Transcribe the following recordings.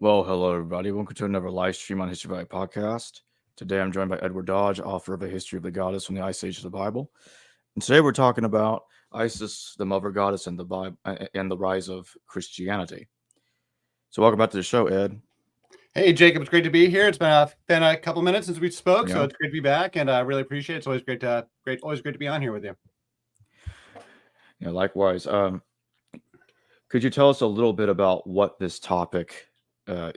Well, hello everybody. Welcome to another live stream on History by Podcast. Today I'm joined by Edward Dodge, author of A History of the Goddess from the Ice Age of the Bible. And today we're talking about Isis, the mother goddess, and the Bible, and the rise of Christianity. So welcome back to the show, Ed. Hey, Jacob, it's great to be here. It's been a couple minutes since we spoke, so Yeah. it's great to be back, and I really appreciate it. It's always great to be on here with you. Yeah, likewise. Could you tell us a little bit about what this topic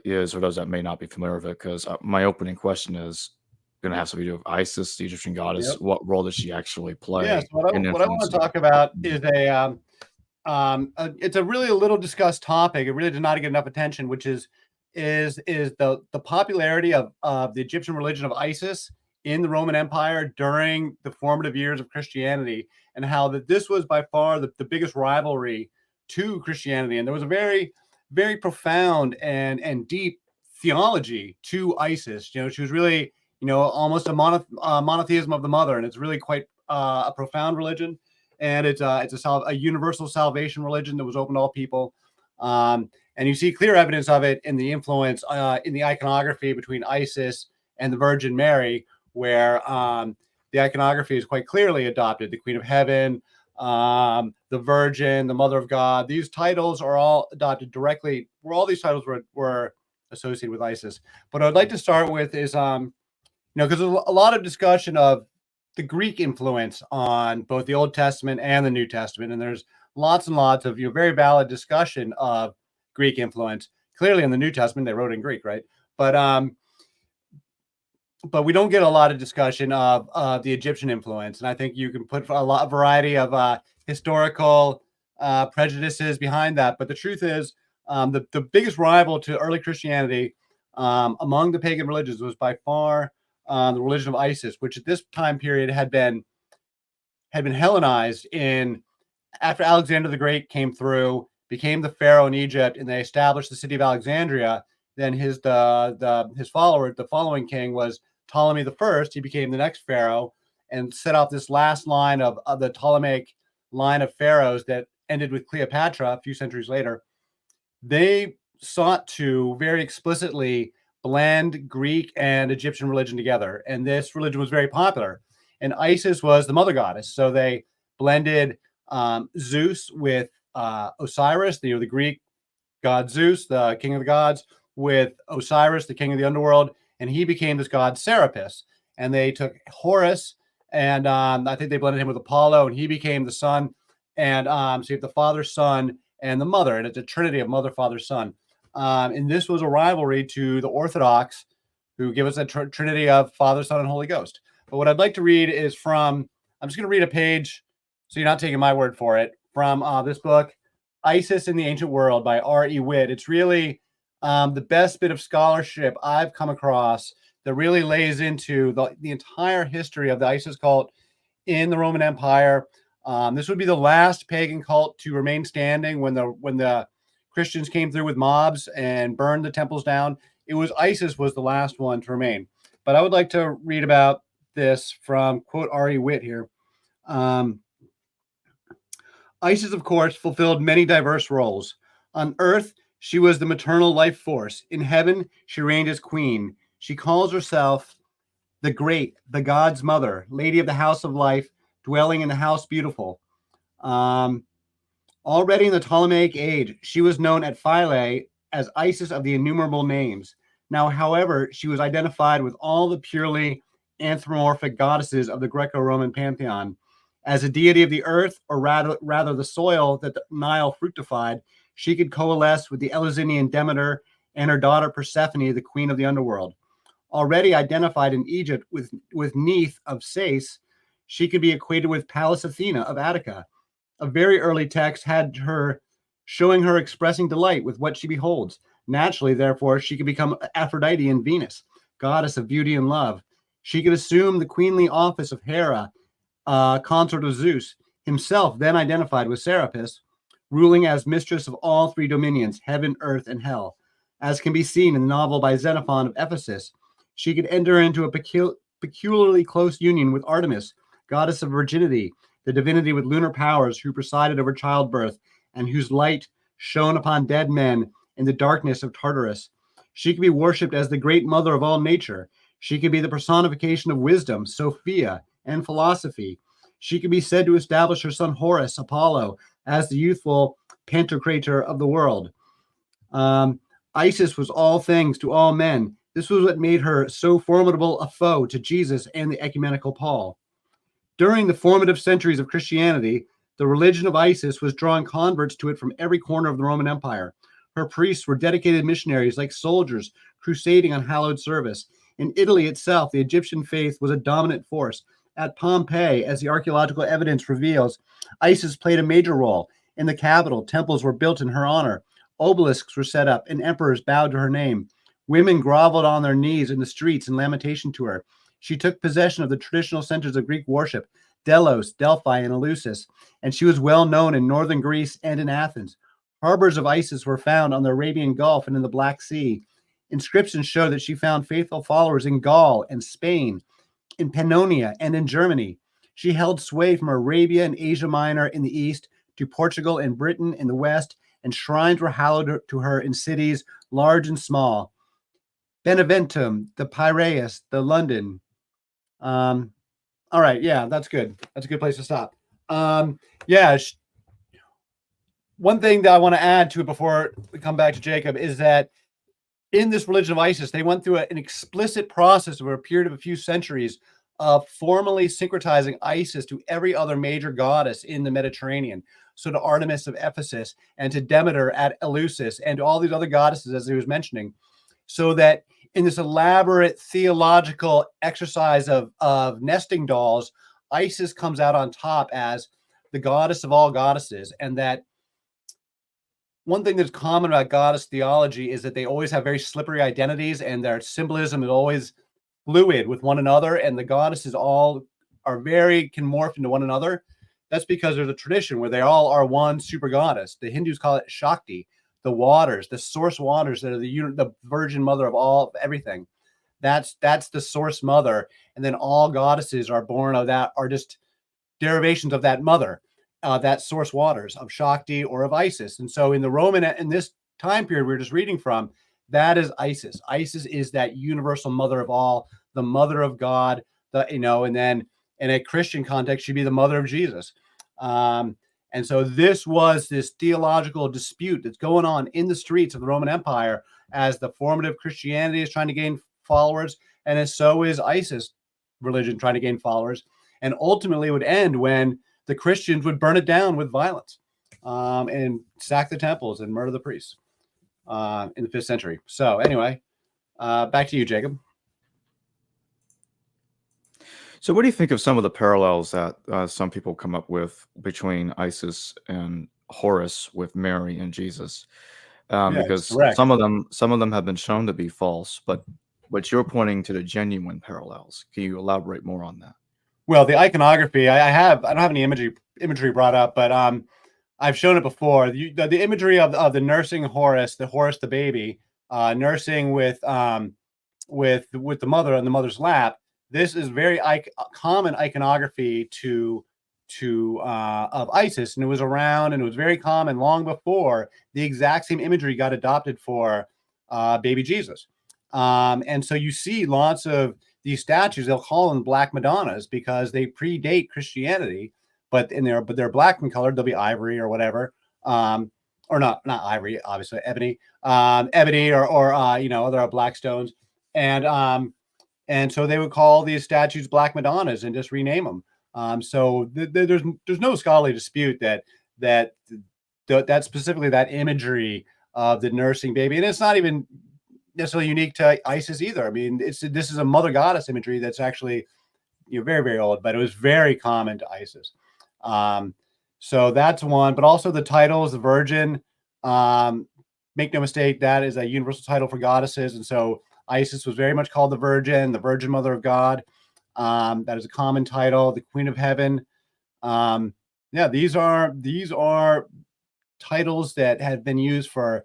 is, for those that may not be familiar with it? Because my opening question is going to have something to do with Isis, the Egyptian goddess. Yep. What role does she actually play? Yeah, so what I want to talk about is it's a really little discussed topic. It really did not get enough attention, which is the popularity of the Egyptian religion of Isis in the Roman Empire during the formative years of Christianity, and how that this was by far the biggest rivalry to Christianity. And there was a very, very profound and deep theology to Isis. She was really, almost a monotheism of the mother, and it's really quite a profound religion. And it's a universal salvation religion that was open to all people. And you see clear evidence of it in the influence in the iconography between Isis and the Virgin Mary, where the iconography is quite clearly adopted. The Queen of Heaven, the Virgin, the Mother of God. These titles are all adopted directly, where all these titles were associated with Isis. But I'd like to start with is, because there's a lot of discussion of the Greek influence on both the Old Testament and the New Testament. And there's lots and lots of very valid discussion of Greek influence. Clearly in the New Testament, they wrote in Greek, right? But we don't get a lot of discussion of the Egyptian influence. And I think you can put a variety of historical prejudices behind that. But the truth is, the biggest rival to early Christianity among the pagan religions was by far the religion of Isis, which at this time period had been Hellenized after Alexander the Great came through, became the pharaoh in Egypt, and they established the city of Alexandria. Then his follower, the following king, was Ptolemy the First. He became the next pharaoh and set off this last line of the Ptolemaic line of pharaohs that ended with Cleopatra a few centuries later. They sought to very explicitly blend Greek and Egyptian religion together, and this religion was very popular. And Isis was the mother goddess, so they blended Zeus with Osiris, the Greek god Zeus, the king of the gods, with Osiris, the king of the underworld, and he became this god Serapis. And they took Horus, and I think they blended him with Apollo, and he became the sun. And so you have the Father, Son, and the Mother, and it's a trinity of Mother, Father, Son. And this was a rivalry to the Orthodox, who give us a trinity of Father, Son, and Holy Ghost. But what I'd like to read is I'm just going to read a page, so you're not taking my word for it, from this book, Isis in the Ancient World by R.E. Witt. It's really the best bit of scholarship I've come across that really lays into the entire history of the Isis cult in the Roman Empire. This would be the last pagan cult to remain standing when the Christians came through with mobs and burned the temples down. Isis was the last one to remain. But I would like to read about this from, quote, R.E. Witt here. Isis, of course, fulfilled many diverse roles. On earth, she was the maternal life force. In heaven, she reigned as queen. She calls herself the Great, the God's Mother, Lady of the House of Life, dwelling in the House Beautiful. Already in the Ptolemaic age, she was known at Philae as Isis of the innumerable names. Now, however, she was identified with all the purely anthropomorphic goddesses of the Greco-Roman pantheon. As a deity of the earth, or rather the soil that the Nile fructified, she could coalesce with the Eleusinian Demeter and her daughter Persephone, the queen of the underworld. Already identified in Egypt with Neith of Sais, she could be equated with Pallas Athena of Attica. A very early text had her showing her expressing delight with what she beholds. Naturally, therefore, she could become Aphrodite and Venus, goddess of beauty and love. She could assume the queenly office of Hera, consort of Zeus, himself then identified with Serapis, ruling as mistress of all three dominions, heaven, earth, and hell. As can be seen in the novel by Xenophon of Ephesus, she could enter into a peculiarly close union with Artemis, goddess of virginity, the divinity with lunar powers who presided over childbirth and whose light shone upon dead men in the darkness of Tartarus. She could be worshipped as the great mother of all nature. She could be the personification of wisdom, Sophia, and philosophy. She could be said to establish her son Horus, Apollo, as the youthful Pantocrator of the world. Isis was all things to all men. This was what made her so formidable a foe to Jesus and the ecumenical Paul. During the formative centuries of Christianity, the religion of Isis was drawing converts to it from every corner of the Roman Empire. Her priests were dedicated missionaries like soldiers crusading on hallowed service. In Italy itself, the Egyptian faith was a dominant force. At Pompeii, as the archaeological evidence reveals, Isis played a major role. In the capital, temples were built in her honor. Obelisks were set up, and emperors bowed to her name. Women groveled on their knees in the streets in lamentation to her. She took possession of the traditional centers of Greek worship, Delos, Delphi, and Eleusis, and she was well known in northern Greece and in Athens. Harbors of Isis were found on the Arabian Gulf and in the Black Sea. Inscriptions show that she found faithful followers in Gaul and Spain, in Pannonia, and in Germany. She held sway from Arabia and Asia Minor in the east to Portugal and Britain in the west, and shrines were hallowed to her in cities large and small. Beneventum, the Piraeus, the London. All right, yeah, that's good. That's a good place to stop. Yeah, one thing that I want to add to it before we come back to Jacob is that in this religion of Isis, they went through an explicit process over a period of a few centuries of formally syncretizing Isis to every other major goddess in the Mediterranean. So to Artemis of Ephesus and to Demeter at Eleusis and to all these other goddesses, as he was mentioning, so that in this elaborate theological exercise of nesting dolls, Isis comes out on top as the goddess of all goddesses. And that one thing that's common about goddess theology is that they always have very slippery identities, and their symbolism is always fluid with one another, and the goddesses all are can morph into one another. That's because there's a tradition where they all are one super goddess. The Hindus call it Shakti, the waters, the source waters that are the virgin mother of everything. That's the source mother, and then all goddesses are born of that, are just derivations of that mother, that source waters of Shakti or of Isis. And so in this time period we were just reading from, that is Isis. Isis is that universal mother of all, the mother of God, and then in a Christian context, she'd be the mother of Jesus. And so this was this theological dispute that's going on in the streets of the Roman Empire as the formative Christianity is trying to gain followers, and as so is Isis religion trying to gain followers, and ultimately would end when the Christians would burn it down with violence, and sack the temples and murder the priests in the 5th century. So anyway, back to you, Jacob. So what do you think of some of the parallels that some people come up with between Isis and Horus with Mary and Jesus? Because correct. some of them have been shown to be false, but you're pointing to the genuine parallels. Can you elaborate more on that? Well, the iconography, I don't have any imagery brought up, but I've shown it before. The imagery of the nursing Horus, the baby, nursing with the mother on the mother's lap. This is very common iconography of Isis, and it was around, and it was very common long before the exact same imagery got adopted for baby Jesus. And so you see lots of these statues, they'll call them Black Madonnas because they predate Christianity, but they're black in color. They'll be ivory or whatever, or not ivory, obviously ebony, or other black stones, and so they would call these statues Black Madonnas and just rename them. So there's no scholarly dispute that specifically that imagery of the nursing baby, and it's not even necessarily unique to Isis either. I mean, this is a mother goddess imagery that's actually very, very old, but it was very common to Isis. So that's one, but also the title is the Virgin. Make no mistake, that is a universal title for goddesses, and so Isis was very much called the Virgin Mother of God. That is a common title, the Queen of Heaven. These are titles that have been used for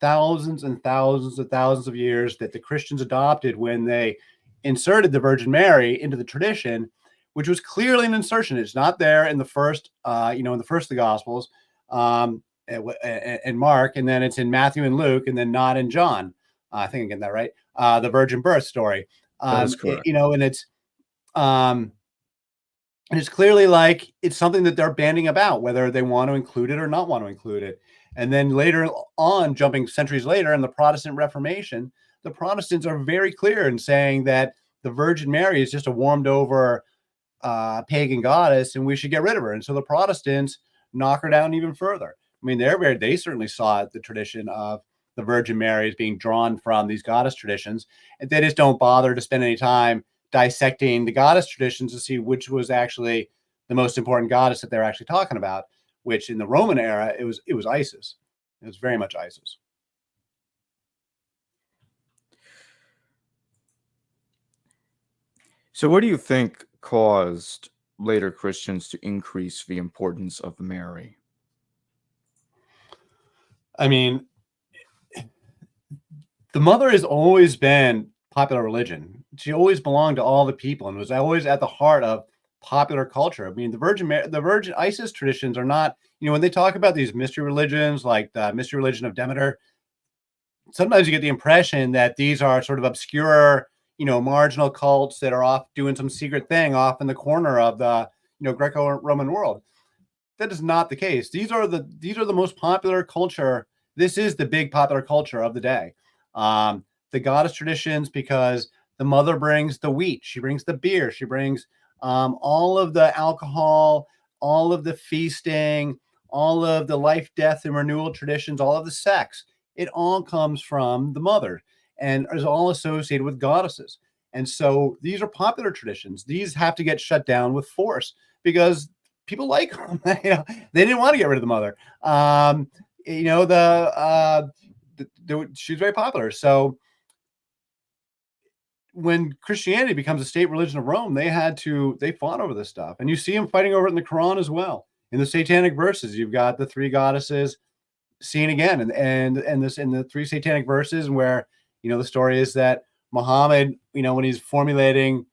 thousands and thousands and thousands of years that the Christians adopted when they inserted the Virgin Mary into the tradition, which was clearly an insertion. It's not there in the first, in the first of the Gospels, and Mark, and then it's in Matthew and Luke, and then not in John. I think I'm getting that right. The virgin birth story. That is correct. And it's clearly like it's something that they're banding about, whether they want to include it or not want to include it. And then later on, jumping centuries later in the Protestant Reformation, the Protestants are very clear in saying that the Virgin Mary is just a warmed over pagan goddess and we should get rid of her. And so the Protestants knock her down even further. I mean, they certainly saw the tradition of the Virgin Mary as being drawn from these goddess traditions. And they just don't bother to spend any time dissecting the goddess traditions to see which was actually the most important goddess that they're actually talking about, which in the Roman era, it was Isis. It was very much Isis. So what do you think caused later Christians to increase the importance of Mary? I mean, the mother has always been popular religion. She always belonged to all the people and was always at the heart of popular culture. I mean, the Virgin Isis traditions are not, when they talk about these mystery religions, like the mystery religion of Demeter, sometimes you get the impression that these are sort of obscure, marginal cults that are off doing some secret thing off in the corner of the, Greco-Roman world. That is not the case. These are the most popular culture. This is the big popular culture of the day. The goddess traditions, because the mother brings the wheat, she brings the beer, she brings all of the alcohol, all of the feasting, all of the life, death, and renewal traditions, all of the sex. It all comes from the mother and is all associated with goddesses. And so these are popular traditions. These have to get shut down with force because people like them. They didn't want to get rid of the mother. She's very popular. So when Christianity becomes a state religion of Rome, they fought over this stuff. And you see them fighting over it in the Quran as well. In the satanic verses, you've got the three goddesses seen again. And this in the three satanic verses where, the story is that Muhammad, when he's formulating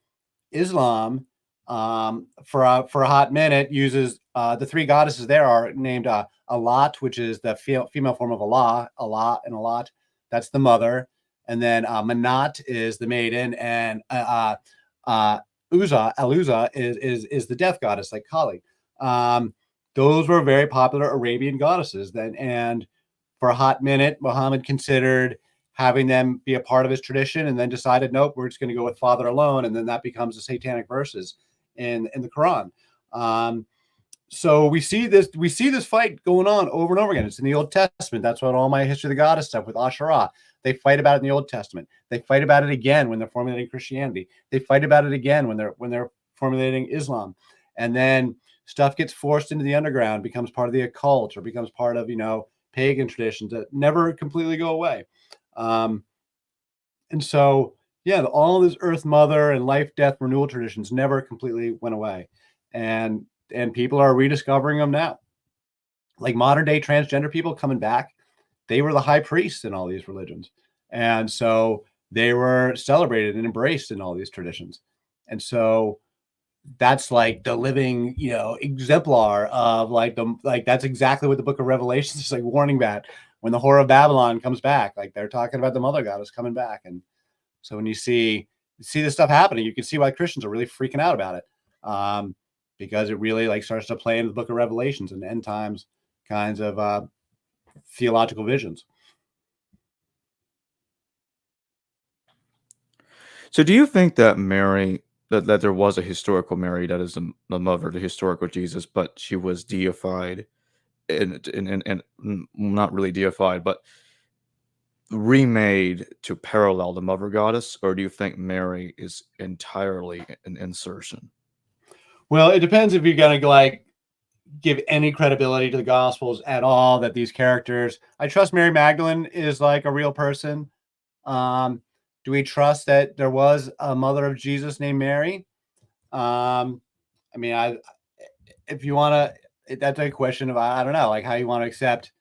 Islam, for a hot minute, uses the three goddesses there are named Alat, which is the female form of Allah, and Alat, that's the mother. And then Manat is the maiden, and Al-Uzza is the death goddess, like Kali. Those were very popular Arabian goddesses then. And for a hot minute, Muhammad considered having them be a part of his tradition and then decided, nope, we're just going to go with Father alone. And then that becomes the satanic verses in the Quran. So we see this fight going on over and over again. It's in the Old Testament. That's what all my history of the goddess stuff with Asherah. They fight about it in the Old Testament. They fight about it again when they're formulating Christianity. They fight about it again when they're formulating Islam. And then stuff gets forced into the underground, becomes part of the occult, or becomes part of, pagan traditions that never completely go away. And so, yeah, all this Earth Mother and life, death, renewal traditions never completely went away. And people are rediscovering them now. Like modern day transgender people coming back, they were the high priests in all these religions. And so they were celebrated and embraced in all these traditions. And so that's like the living, exemplar of that's exactly what the book of Revelation is like warning that when the whore of Babylon comes back, like they're talking about the mother goddess coming back. And so when you see this stuff happening, you can see why Christians are really freaking out about it. Because it really starts to play into the book of Revelations and end times kinds of theological visions. So do you think that Mary, that there was a historical Mary that is the mother, the historical Jesus, but she was deified and not really deified, but remade to parallel the mother goddess? Or do you think Mary is entirely an insertion? Well, it depends if you're going to give any credibility to the Gospels at all, that these characters, I trust Mary Magdalene is like a real person. Do we trust that there was a mother of Jesus named Mary? If you want to, that's a question of, I don't know, like how you want to accept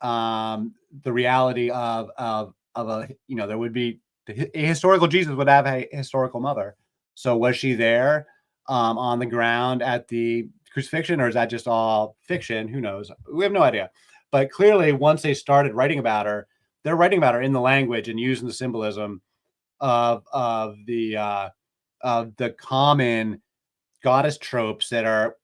the reality of a, there would be a historical Jesus would have a historical mother. So was she there on the ground at the crucifixion, or is that just all fiction? Who knows? We have no idea. But clearly, once they started writing about her, they're writing about her in the language and using the symbolism of the common goddess tropes that are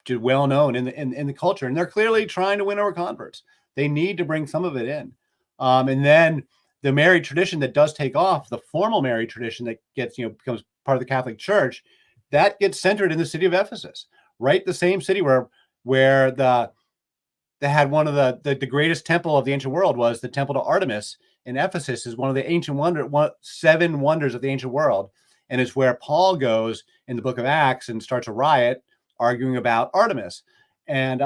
well known in the culture, and they're clearly trying to win over converts. They need to bring some of it in, and then the Mary tradition that does take off, the formal Mary tradition that gets becomes part of the Catholic Church, that gets centered in the city of Ephesus, right? The same city where they had one of the greatest temple of the ancient world was the temple to Artemis in Ephesus, is one of the ancient 7 wonders of the ancient world. And it's where Paul goes in the book of Acts and starts a riot arguing about Artemis. And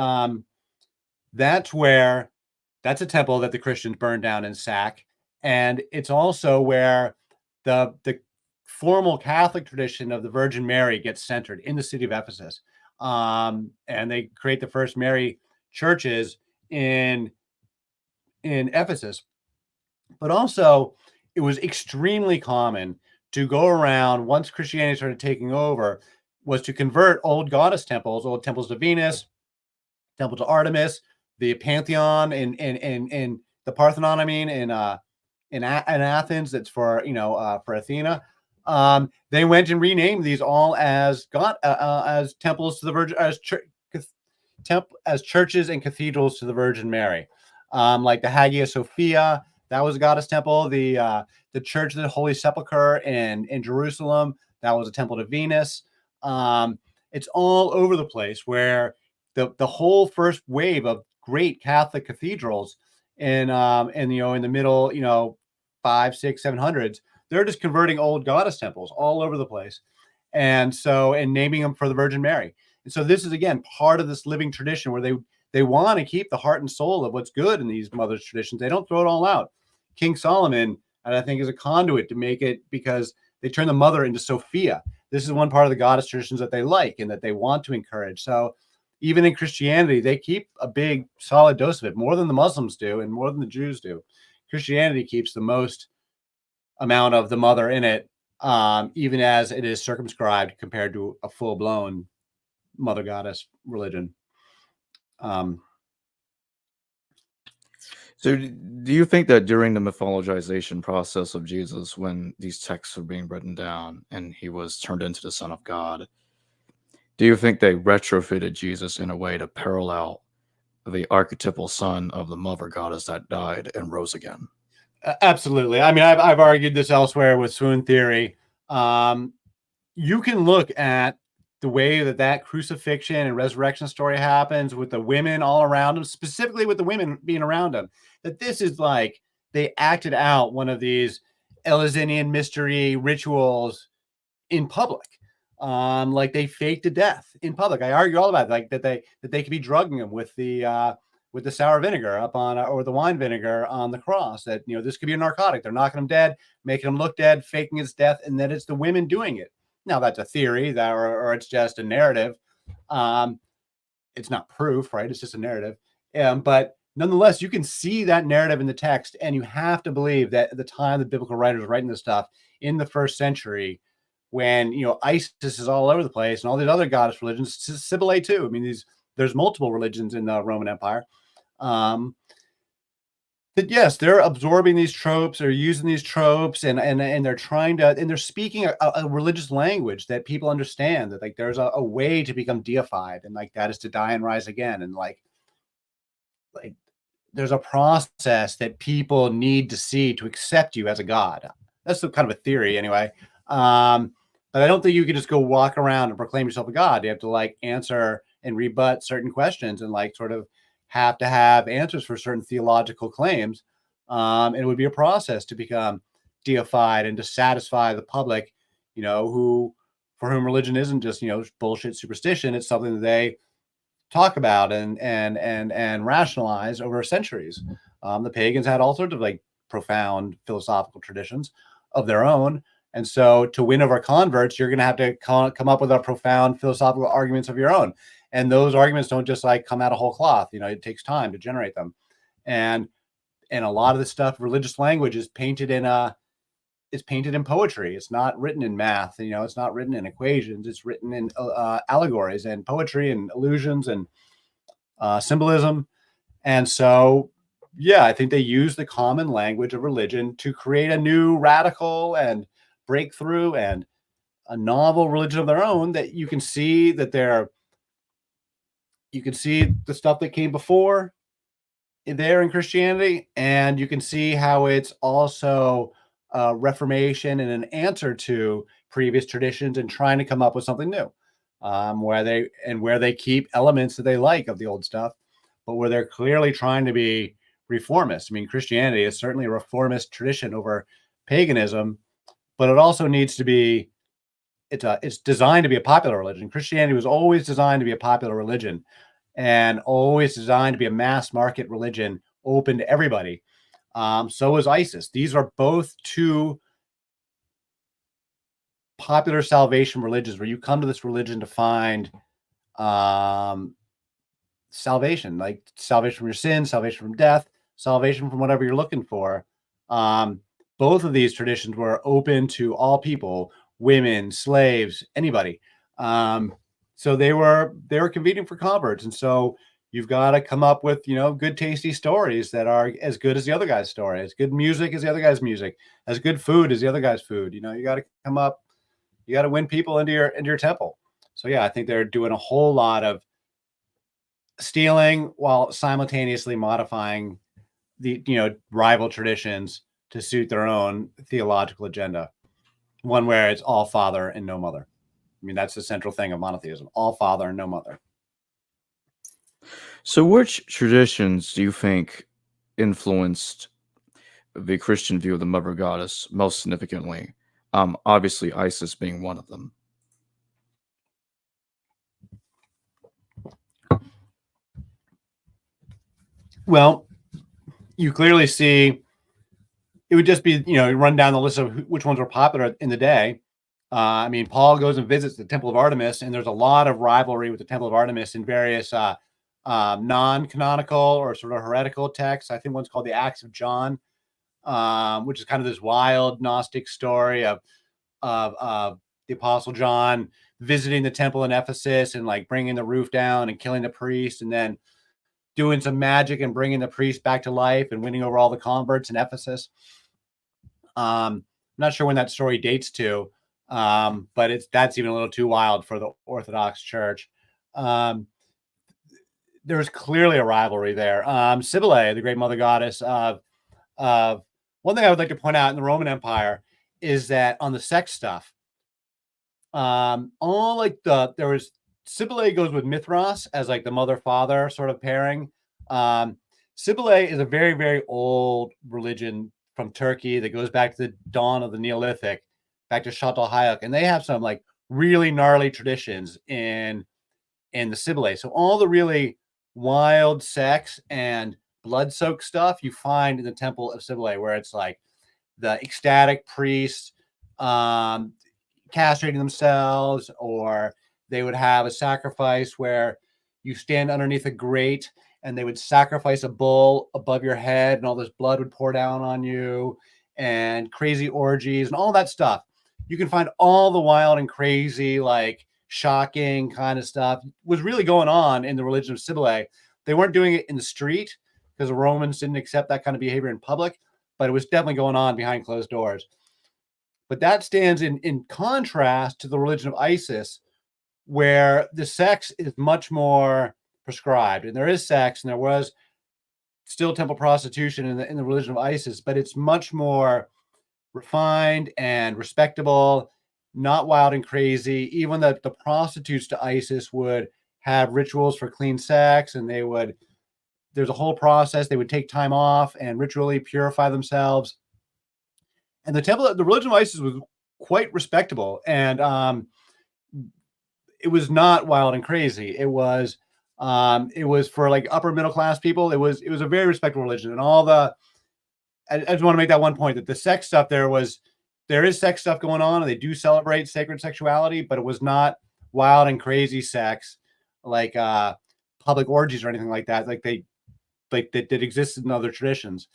that's a temple that the Christians burned down and sack. And it's also where the formal Catholic tradition of the Virgin Mary gets centered in the city of Ephesus. And they create the first Mary churches in Ephesus. But also, it was extremely common to go around, once Christianity started taking over, was to convert old goddess temples, old temples to Venus, temple to Artemis, the Pantheon in the Parthenon, I mean, in Athens, that's for Athena. They went and renamed these all as temples to the Virgin, as churches and cathedrals to the Virgin Mary, like the Hagia Sophia. That was a goddess temple. The Church of the Holy Sepulchre in Jerusalem, that was a temple to Venus. It's all over the place, where the whole first wave of great Catholic cathedrals in the middle 5, 6, 700s, they're just converting old goddess temples all over the place, and naming them for the Virgin Mary. And so this is again part of this living tradition where they want to keep the heart and soul of what's good in these mothers' traditions. They don't throw it all out. King Solomon, and I think, is a conduit to make it, because they turn the mother into Sophia. This is one part of the goddess traditions that they like and that they want to encourage. So even in Christianity, they keep a big solid dose of it, more than the Muslims do and more than the Jews do. Christianity keeps the most amount of the mother in it, even as it is circumscribed compared to a full-blown mother goddess religion. So do you think that during the mythologization process of Jesus, when these texts were being written down and he was turned into the Son of God, do you think they retrofitted Jesus in a way to parallel the archetypal son of the mother goddess that died and rose again? Absolutely. I mean, I've argued this elsewhere with swoon theory. You can look at the way that crucifixion and resurrection story happens with the women all around him, specifically with the women being around him, that this is like they acted out one of these Eleusinian mystery rituals in public. Like they faked a death in public. I argue all about it, like that they could be drugging him with the sour vinegar up on, or the wine vinegar on the cross, that this could be a narcotic. They're knocking him dead, making him look dead, faking his death, and that it's the women doing it. Now that's a theory, or it's just a narrative. It's not proof, right? It's just a narrative. But nonetheless, you can see that narrative in the text, and you have to believe that at the time the biblical writers were writing this stuff in the 1st century, when Isis is all over the place and all these other goddess religions, Sibylle too. I mean, there's multiple religions in the Roman Empire. That yes, they're absorbing these tropes or using these tropes, and they're trying to, and they're speaking a religious language that people understand, that like there's a way to become deified, and like that is to die and rise again, and like there's a process that people need to see to accept you as a god. That's kind of a theory anyway. But I don't think you can just go walk around and proclaim yourself a god. You have to like answer and rebut certain questions, and like sort of have to have answers for certain theological claims. And it would be a process to become deified and to satisfy the public, for whom religion isn't just, bullshit superstition. It's something that they talk about and rationalize over centuries. The pagans had all sorts of like profound philosophical traditions of their own. And so to win over converts, you're going to have to come up with a profound philosophical arguments of your own. And those arguments don't just like come out of whole cloth. It takes time to generate them. And a lot of the stuff, religious language, is painted in poetry. It's not written in math. It's not written in equations. It's written in allegories and poetry and illusions and symbolism. And so yeah, I think they use the common language of religion to create a new radical and breakthrough and a novel religion of their own that you can see that you can see the stuff that came before there in Christianity, and you can see how it's also a reformation and an answer to previous traditions and trying to come up with something new, where they keep elements that they like of the old stuff, but where they're clearly trying to be reformist. I mean, Christianity is certainly a reformist tradition over paganism, but it also needs to be. It's designed to be a popular religion. Christianity was always designed to be a popular religion, and always designed to be a mass market religion open to everybody. So is ISIS. These are both two popular salvation religions where you come to this religion to find salvation, like salvation from your sins, salvation from death, salvation from whatever you're looking for. Both of these traditions were open to all people, women, slaves, anybody. So they were competing for converts, and so you've got to come up with good tasty stories that are as good as the other guy's story, as good music as the other guy's music, as good food as the other guy's food. You got to come up, you got to win people into your temple. So yeah, I think they're doing a whole lot of stealing while simultaneously modifying the rival traditions to suit their own theological agenda. One where it's all father and no mother. I mean, that's the central thing of monotheism: all father and no mother. So, which traditions do you think influenced the Christian view of the mother goddess most significantly? Obviously, Isis being one of them. Well, you clearly see it would just be, run down the list of which ones were popular in the day. I mean, Paul goes and visits the Temple of Artemis, and there's a lot of rivalry with the Temple of Artemis in various non-canonical or sort of heretical texts. I think one's called the Acts of John, which is kind of this wild Gnostic story of the Apostle John visiting the temple in Ephesus and like bringing the roof down and killing the priest, and then doing some magic and bringing the priest back to life and winning over all the converts in Ephesus. I'm not sure when that story dates to, but that's even a little too wild for the Orthodox Church. There's clearly a rivalry there. Cybele, the great mother goddess of one thing I would like to point out in the Roman Empire is that on the sex stuff, Cybele goes with Mithras as like the mother-father sort of pairing. Cybele is a very, very old religion from Turkey that goes back to the dawn of the Neolithic, back to Çatalhöyük, and they have some like really gnarly traditions in the Cybele. So all the really wild sex and blood-soaked stuff you find in the Temple of Cybele, where it's like the ecstatic priests castrating themselves, or they would have a sacrifice where you stand underneath a grate and they would sacrifice a bull above your head and all this blood would pour down on you, and crazy orgies and all that stuff. You can find all the wild and crazy, like shocking kind of stuff was really going on in the religion of Cybele. They weren't doing it in the street because the Romans didn't accept that kind of behavior in public, but it was definitely going on behind closed doors. But that stands in contrast to the religion of Isis, where the sex is much more prescribed, and there is sex, and there was still temple prostitution in the religion of Isis, but it's much more refined and respectable, not wild and crazy. Even the prostitutes to Isis would have rituals for clean sex, and there's a whole process. They would take time off and ritually purify themselves. And the religion of Isis was quite respectable, and it was not wild and crazy. It was for like upper middle class people. It was a very respectable religion, and I just want to make that one point, that the sex stuff there is sex stuff going on, and they do celebrate sacred sexuality, but it was not wild and crazy sex like public orgies or anything like that. That existed in other traditions.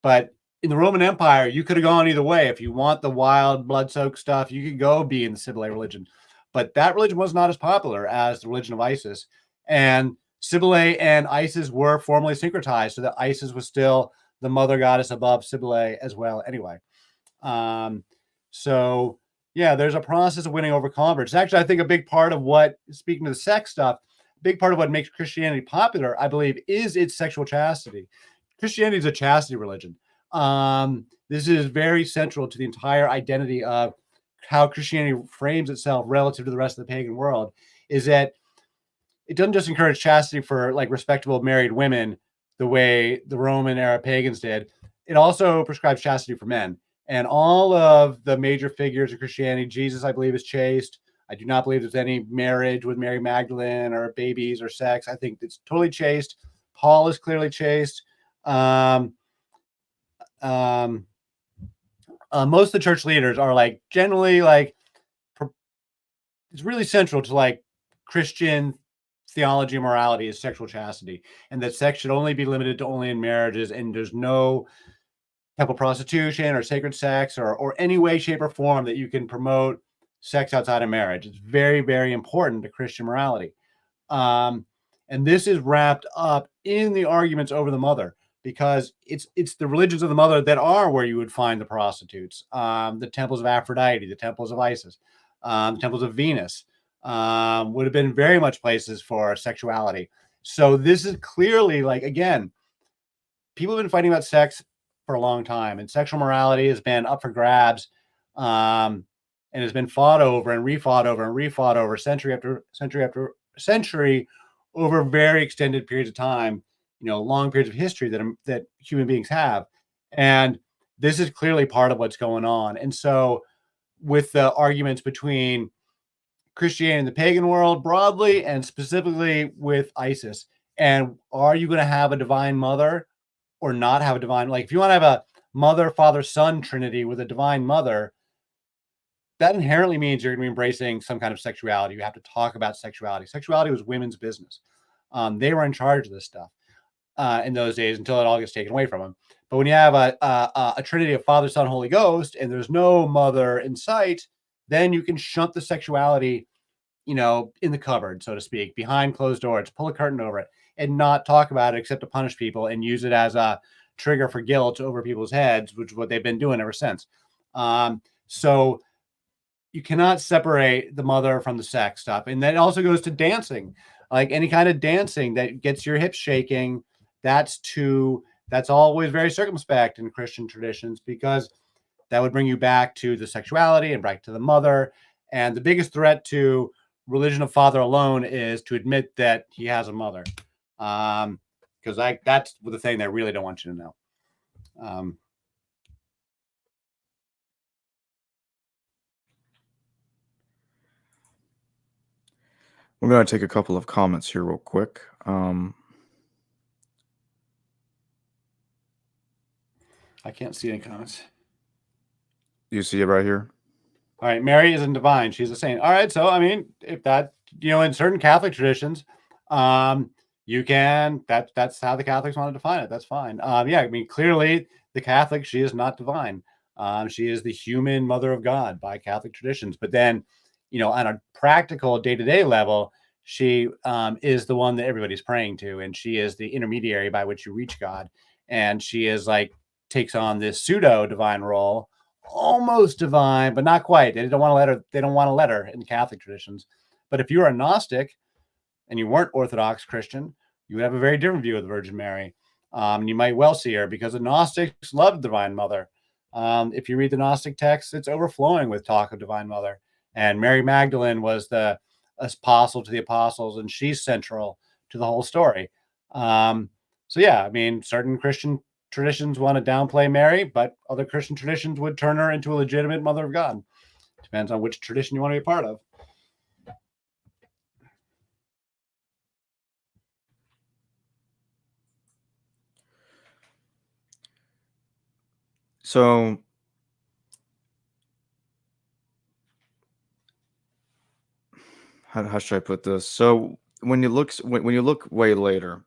But in the Roman Empire, you could have gone either way. If you want the wild blood-soaked stuff, you could go be in the Cybele religion. But that religion was not as popular as the religion of Isis. And Cybele and Isis were formally syncretized, so that Isis was still the mother goddess above Cybele as well. Anyway, so yeah, there's a process of winning over converts. Actually, I think a big part of what, speaking to the sex stuff, a big part of what makes Christianity popular, I believe, is its sexual chastity. Christianity is a chastity religion. This is very central to the entire identity of how Christianity frames itself relative to the rest of the pagan world, is that it doesn't just encourage chastity for like respectable married women the way the Roman era pagans did. It also prescribes chastity for men. And all of the major figures of Christianity, Jesus, I believe, is chaste. I do not believe there's any marriage with Mary Magdalene or babies or sex. I think it's totally chaste. Paul is clearly chaste. Most of the church leaders are like generally like, it's really central to like Christian theology and morality is sexual chastity, and that sex should only be limited to only in marriages, and there's no temple prostitution or sacred sex or any way, shape, or form that you can promote sex outside of marriage. It's very, very important to Christian morality. And this is wrapped up in the arguments over the mother, because it's the religions of the mother that are where you would find the prostitutes, the temples of Aphrodite, the temples of Isis, the temples of Venus, would have been very much places for sexuality. So this is clearly like, again, people have been fighting about sex for a long time, and sexual morality has been up for grabs, and has been fought over and refought over and refought over century after century after century over very extended periods of time, long periods of history that human beings have. And this is clearly part of what's going on. And so with the arguments between Christianity and the pagan world broadly, and specifically with Isis, and are you going to have a divine mother or not have a divine, like if you want to have a mother, father, son trinity with a divine mother, that inherently means you're going to be embracing some kind of sexuality. You have to talk about sexuality. Sexuality was women's business. They were in charge of this stuff in those days until it all gets taken away from them. But when you have a trinity of Father, Son, Holy Ghost, and there's no mother in sight, then you can shunt the sexuality, in the cupboard, so to speak, behind closed doors, pull a curtain over it, and not talk about it except to punish people and use it as a trigger for guilt over people's heads, which is what they've been doing ever since. So you cannot separate the mother from the sex stuff. And that also goes to dancing, like any kind of dancing that gets your hips shaking. That's always very circumspect in Christian traditions, because that would bring you back to the sexuality and back to the mother. And the biggest threat to religion of father alone is to admit that he has a mother. Because that's the thing they really don't want you to know. We're going to take a couple of comments here real quick. I can't see any comments. You see it right here? All right. Mary isn't divine. She's a saint. All right. So, I mean, if that, in certain Catholic traditions, you can, that's how the Catholics want to define it. That's fine. Yeah. I mean, clearly the Catholic, she is not divine. She is the human mother of God by Catholic traditions. But then, on a practical day-to-day level, she is the one that everybody's praying to. And she is the intermediary by which you reach God. And she is like, takes on this pseudo divine role, almost divine, but not quite. They don't want to let her in Catholic traditions. But if you're a Gnostic and you weren't Orthodox Christian, you would have a very different view of the Virgin Mary. You might well see her, because the Gnostics loved the Divine Mother. If you read the Gnostic texts, it's overflowing with talk of Divine Mother. And Mary Magdalene was the apostle to the apostles, and she's central to the whole story. So yeah, I mean, certain Christian traditions want to downplay Mary, but other Christian traditions would turn her into a legitimate mother of God. Depends on which tradition you want to be a part of. So how should I put this? So when you look way later,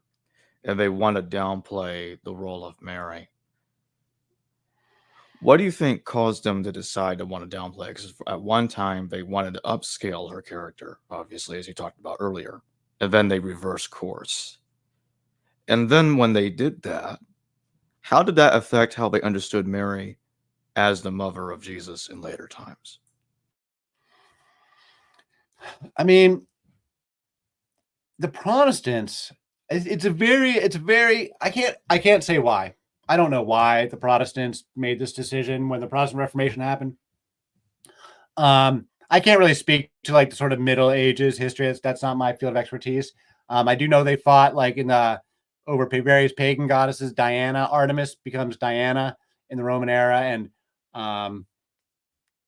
and they want to downplay the role of Mary, what do you think caused them to decide to want to downplay? Because at one time they wanted to upscale her character, obviously, as you talked about earlier, and then they reverse course. And then when they did that, how did that affect how they understood Mary as the mother of Jesus in later times? I mean, the Protestants, it's a very, I can't say why. I don't know why the Protestants made this decision when the Protestant Reformation happened. I can't really speak to like the sort of Middle Ages history. That's not my field of expertise. I do know they fought like in the over various pagan goddesses. Diana, Artemis becomes Diana in the Roman era, and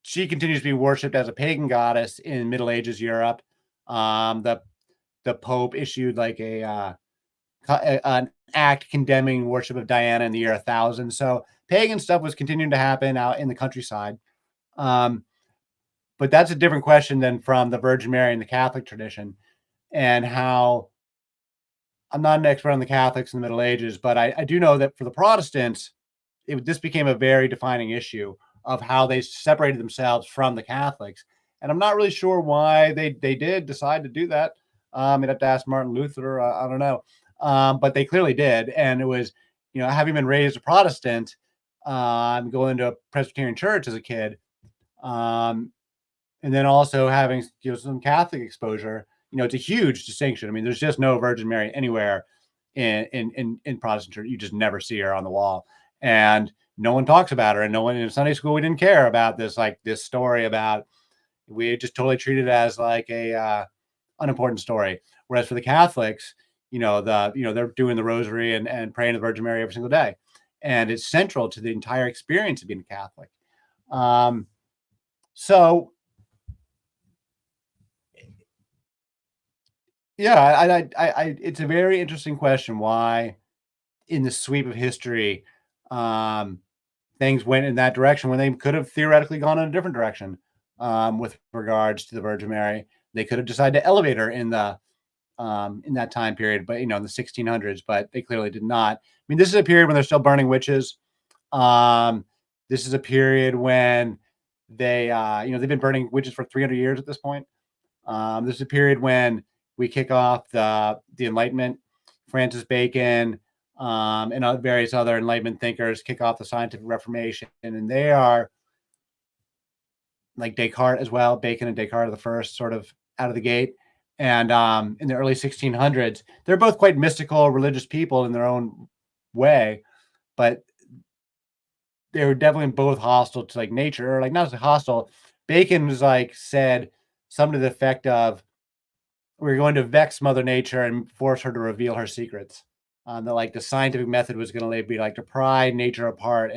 she continues to be worshipped as a pagan goddess in Middle Ages Europe. The Pope issued like an act condemning worship of Diana in the year 1000. So pagan stuff was continuing to happen out in the countryside. But that's a different question than from the Virgin Mary and the Catholic tradition, and how I'm not an expert on the Catholics in the Middle Ages, but I do know that for the Protestants, this became a very defining issue of how they separated themselves from the Catholics. And I'm not really sure why they did decide to do that. You'd have to ask Martin Luther. I don't know. But they clearly did. And it was, having been raised a Protestant, going to a Presbyterian church as a kid, and then also having some Catholic exposure, it's a huge distinction. I mean, there's just no Virgin Mary anywhere in Protestant church. You just never see her on the wall, and no one talks about her. And no one in Sunday school, we didn't care about this story about. We just totally treat it as like a unimportant story. Whereas for the Catholics, they're doing the rosary and praying to the Virgin Mary every single day, and it's central to the entire experience of being a Catholic. So yeah, it's a very interesting question why in the sweep of history, things went in that direction when they could have theoretically gone in a different direction. With regards to the Virgin Mary, they could have decided to elevate her in that time period, but in the 1600s, but they clearly did not. I mean, this is a period when they're still burning witches. This is a period when they've been burning witches for 300 years at this point. This is a period when we kick off the Enlightenment. Francis Bacon and various other Enlightenment thinkers kick off the scientific Reformation, and they are like Descartes as well. Bacon and Descartes are the first sort of out of the gate. And in the early 1600s, they're both quite mystical, religious people in their own way, but they were definitely both hostile to like nature, or like not as hostile. Bacon was like said something to the effect of, we're going to vex Mother Nature and force her to reveal her secrets. The scientific method was going to be like to pry nature apart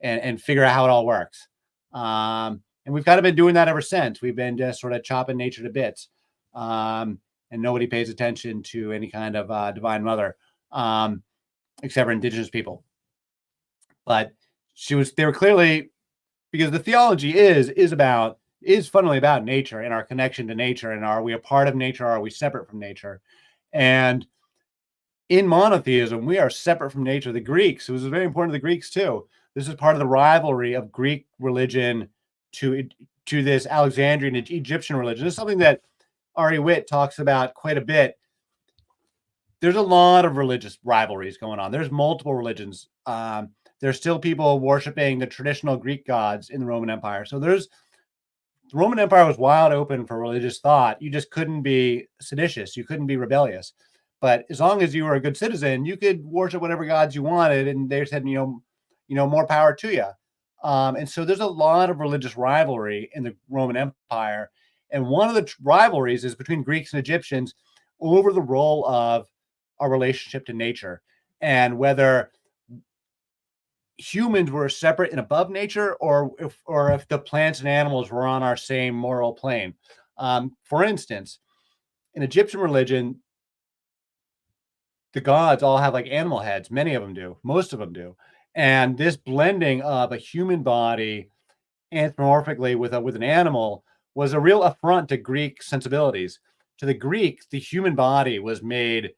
and figure out how it all works. And we've kind of been doing that ever since. We've been just sort of chopping nature to bits. And nobody pays attention to any kind of divine mother, except for indigenous people. But they were clearly, because the theology is fundamentally about nature and our connection to nature, and are we a part of nature, or are we separate from nature? And in monotheism, we are separate from nature. The Greeks, it was very important to the Greeks too. This is part of the rivalry of Greek religion to this Alexandrian Egyptian religion. This is something that Ari Witt talks about quite a bit. There's a lot of religious rivalries going on. There's multiple religions. There's still people worshiping the traditional Greek gods in the Roman Empire. So the Roman Empire was wide open for religious thought. You just couldn't be seditious. You couldn't be rebellious. But as long as you were a good citizen, you could worship whatever gods you wanted, and they said, more power to you. And so there's a lot of religious rivalry in the Roman Empire. And one of the rivalries is between Greeks and Egyptians over the role of our relationship to nature, and whether humans were separate and above nature, or if the plants and animals were on our same moral plane. For instance, in Egyptian religion, the gods all have like animal heads. Many of them do. Most of them do. And this blending of a human body anthropomorphically with an animal was a real affront to Greek sensibilities. To the Greeks, the human body was made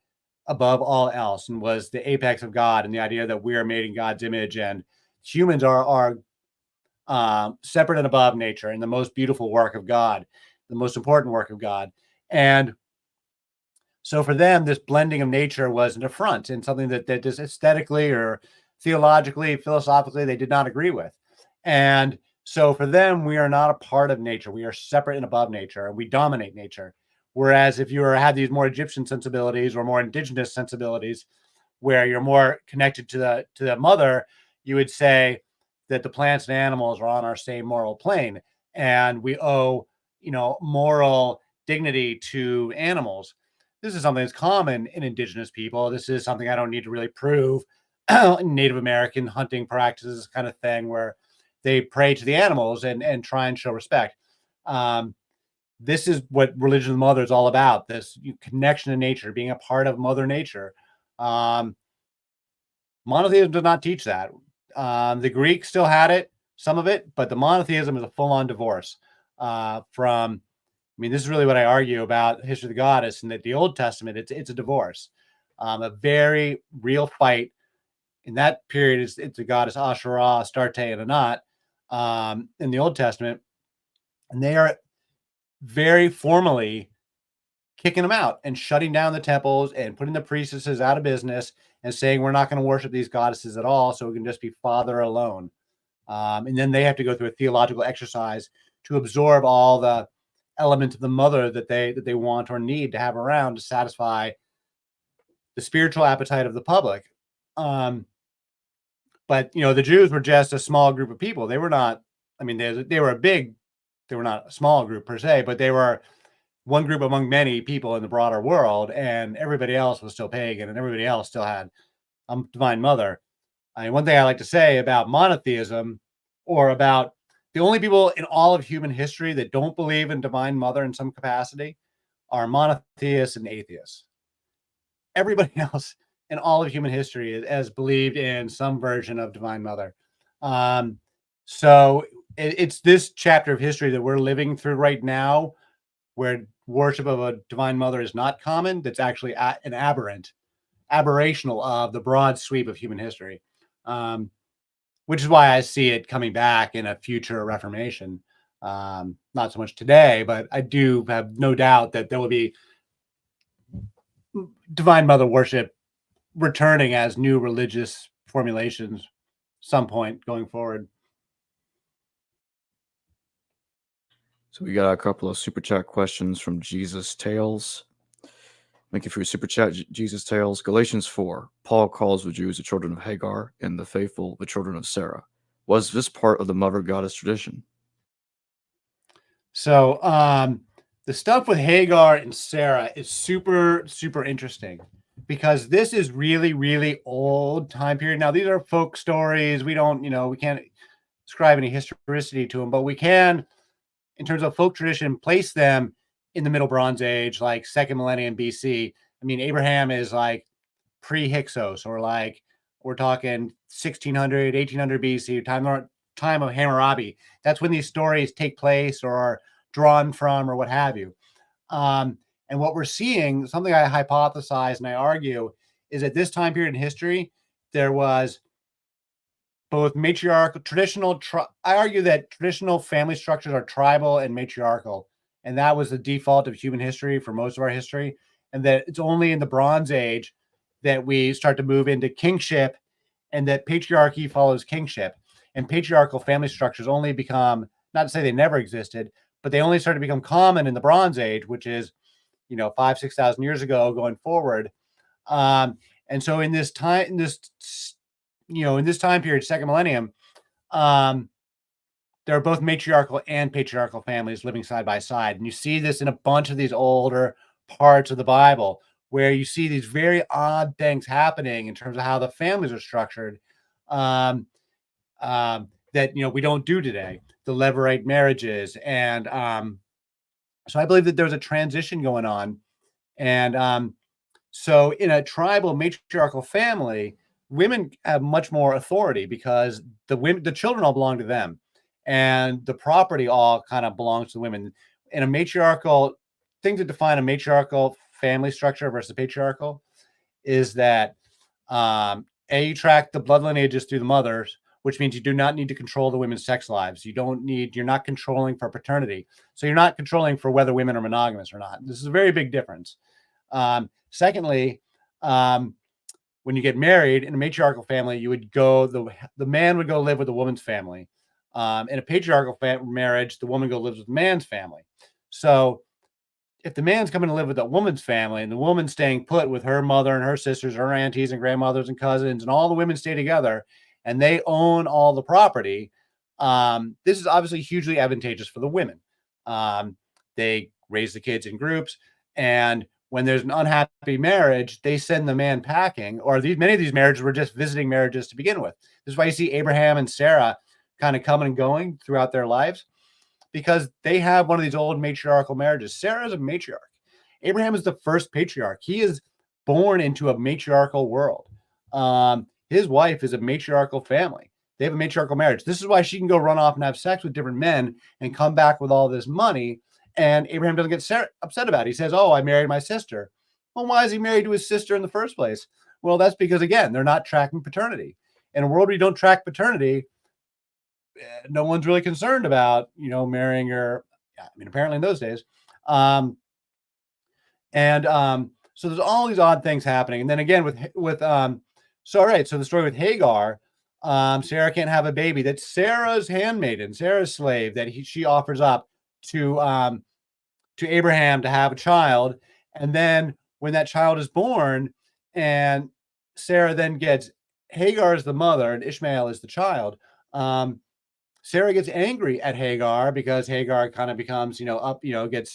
above all else and was the apex of God, and the idea that we are made in God's image and humans are separate and above nature and the most beautiful work of God, the most important work of God. And So for them, this blending of nature was an affront and something that just aesthetically or theologically, philosophically, they did not agree with. And so for them, we are not a part of nature. We are separate and above nature, and we dominate nature. Whereas if you had these more Egyptian sensibilities or more indigenous sensibilities, where you're more connected to the mother, you would say that the plants and animals are on our same moral plane, and we owe, moral dignity to animals. This is something that's common in indigenous people. This is something I don't need to really prove. Native American hunting practices kind of thing where they pray to the animals and try and show respect. This is what religion of the mother is all about, this connection to nature, being a part of Mother Nature. Monotheism does not teach that. The Greeks still had it, some of it, but the monotheism is a full-on divorce from, this is really what I argue about the history of the goddess, and that the Old Testament, it's a divorce. A very real fight. In that period, it's the goddess Asherah, Astarte, and Anat in the Old Testament. And they are very formally kicking them out and shutting down the temples and putting the priestesses out of business and saying, we're not going to worship these goddesses at all, so we can just be Father alone. And then they have to go through a theological exercise to absorb all the elements of the mother that they want or need to have around to satisfy the spiritual appetite of the public. But the Jews were just a small group of people. They were not, they were not a small group per se, but they were one group among many people in the broader world, and everybody else was still pagan, and everybody else still had a divine mother. One thing I like to say about monotheism, or about the only people in all of human history that don't believe in divine mother in some capacity, are monotheists and atheists. Everybody else in all of human history has believed in some version of divine mother. So it's this chapter of history that we're living through right now, where worship of a divine mother is not common. That's actually an aberrational of the broad sweep of human history, which is why I see it coming back in a future Reformation. Not so much today, but I do have no doubt that there will be divine mother worship returning as new religious formulations some point going forward. So we got a couple of super chat questions from Jesus Tales. Thank you for your super chat, Jesus Tales. Galatians 4. Paul calls the Jews the children of Hagar and the faithful the children of Sarah. Was this part of the mother goddess tradition? So the stuff with Hagar and Sarah is super, super interesting, because this is really, really old time period. Now, these are folk stories. We don't, we can't ascribe any historicity to them, but we can, in terms of folk tradition, place them in the Middle Bronze Age, like 2nd millennium BC. Abraham is like pre-Hyksos, or like we're talking 1600, 1800 BC, time of Hammurabi. That's when these stories take place or are drawn from, or what have you. And what we're seeing, something I hypothesize and I argue, is at this time period in history, there was both matriarchal, I argue that traditional family structures are tribal and matriarchal. And that was the default of human history for most of our history. And that it's only in the Bronze Age that we start to move into kingship, and that patriarchy follows kingship. And patriarchal family structures only become, not to say they never existed, but they only started to become common in the Bronze Age, which is, 5,000-6,000 years ago going forward. And so in this time, in this time period, 2nd millennium, there are both matriarchal and patriarchal families living side by side. And you see this in a bunch of these older parts of the Bible, where you see these very odd things happening in terms of how the families are structured, that we don't do today. The Levirate marriages, and so I believe that there's a transition going on, and so in a tribal matriarchal family, women have much more authority, because the children all belong to them, and the property all kind of belongs to the women. In a matriarchal, thing to define a matriarchal family structure versus patriarchal is that you track the blood lineages through the mothers, which means you do not need to control the women's sex lives. You're not controlling for paternity. So you're not controlling for whether women are monogamous or not. This is a very big difference. Secondly, when you get married in a matriarchal family, you would go, the man would go live with the woman's family. In a patriarchal marriage, the woman lives with the man's family. So if the man's coming to live with the woman's family and the woman's staying put with her mother and her sisters, her aunties and grandmothers and cousins, and all the women stay together and they own all the property, this is obviously hugely advantageous for the women. They raise the kids in groups, and when there's an unhappy marriage, they send the man packing, or many of these marriages were just visiting marriages to begin with. This is why you see Abraham and Sarah kind of coming and going throughout their lives, because they have one of these old matriarchal marriages. Sarah is a matriarch. Abraham is the first patriarch. He is born into a matriarchal world. His wife is a matriarchal family. They have a matriarchal marriage. This is why she can go run off and have sex with different men and come back with all this money. And Abraham doesn't get upset about it. He says, oh, I married my sister. Well, why is he married to his sister in the first place? Well, that's because, again, they're not tracking paternity. In a world where you don't track paternity, no one's really concerned about, marrying her. I mean, apparently in those days. So there's all these odd things happening. And then again, so the story with Hagar, Sarah can't have a baby. That's Sarah's handmaiden, Sarah's slave, that she offers up to Abraham to have a child. And then when that child is born, and Sarah then gets Hagar as the mother and Ishmael is the child, Sarah gets angry at Hagar because Hagar kind of becomes, thinks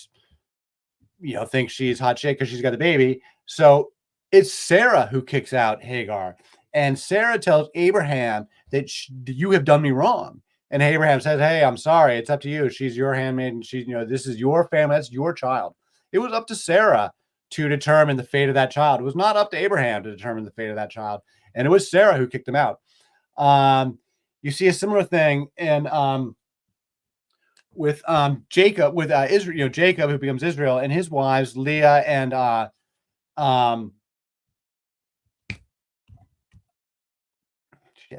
she's hot shit because she's got a baby. So it's Sarah who kicks out Hagar. And Sarah tells Abraham that you have done me wrong. And Abraham says, hey, I'm sorry. It's up to you. She's your handmaiden. This is your family. That's your child. It was up to Sarah to determine the fate of that child. It was not up to Abraham to determine the fate of that child. And it was Sarah who kicked him out. You see a similar thing with Jacob, with Israel, Jacob, who becomes Israel, and his wives, Leah and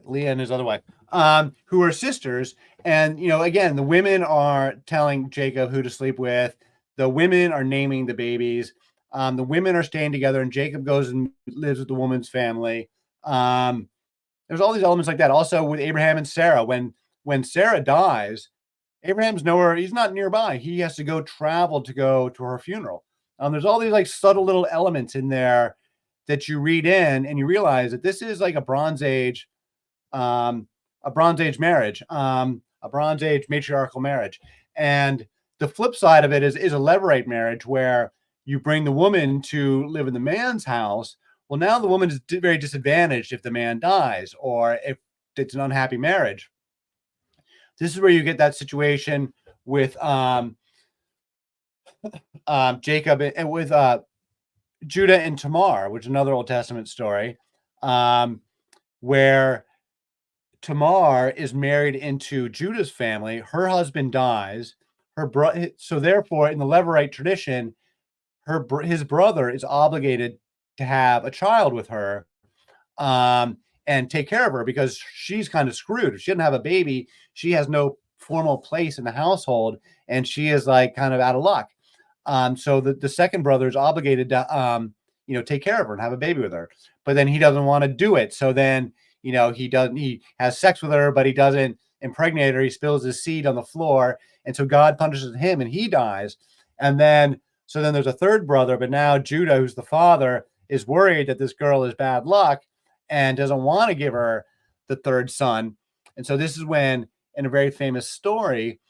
Leah and his other wife, who are sisters. And, again, the women are telling Jacob who to sleep with. The women are naming the babies. The women are staying together, and Jacob goes and lives with the woman's family. There's all these elements like that. Also with Abraham and Sarah, when Sarah dies, Abraham's nowhere. He's not nearby. He has to go travel to go to her funeral. There's all these like subtle little elements in there that you read in, and you realize that this is like a Bronze Age marriage, a Bronze Age matriarchal marriage. And the flip side of it is a levirate marriage, where you bring the woman to live in the man's house. Well, now the woman is very disadvantaged if the man dies or if it's an unhappy marriage. This is where you get that situation with Jacob and with Judah and Tamar, which is another Old Testament story, where Tamar is married into Judah's family. Her husband dies. So therefore, in the Levirate tradition, his brother is obligated to have a child with her and take care of her, because she's kind of screwed. If she doesn't have a baby, she has no formal place in the household, and she is like kind of out of luck. So the second brother is obligated to take care of her and have a baby with her, but then he doesn't want to do it. So then he has sex with her, but he doesn't impregnate her. He spills his seed on the floor, and so God punishes him and he dies. And then there's a third brother, but now Judah, who's the father, is worried that this girl is bad luck and doesn't want to give her the third son. And so this is when, in a very famous story,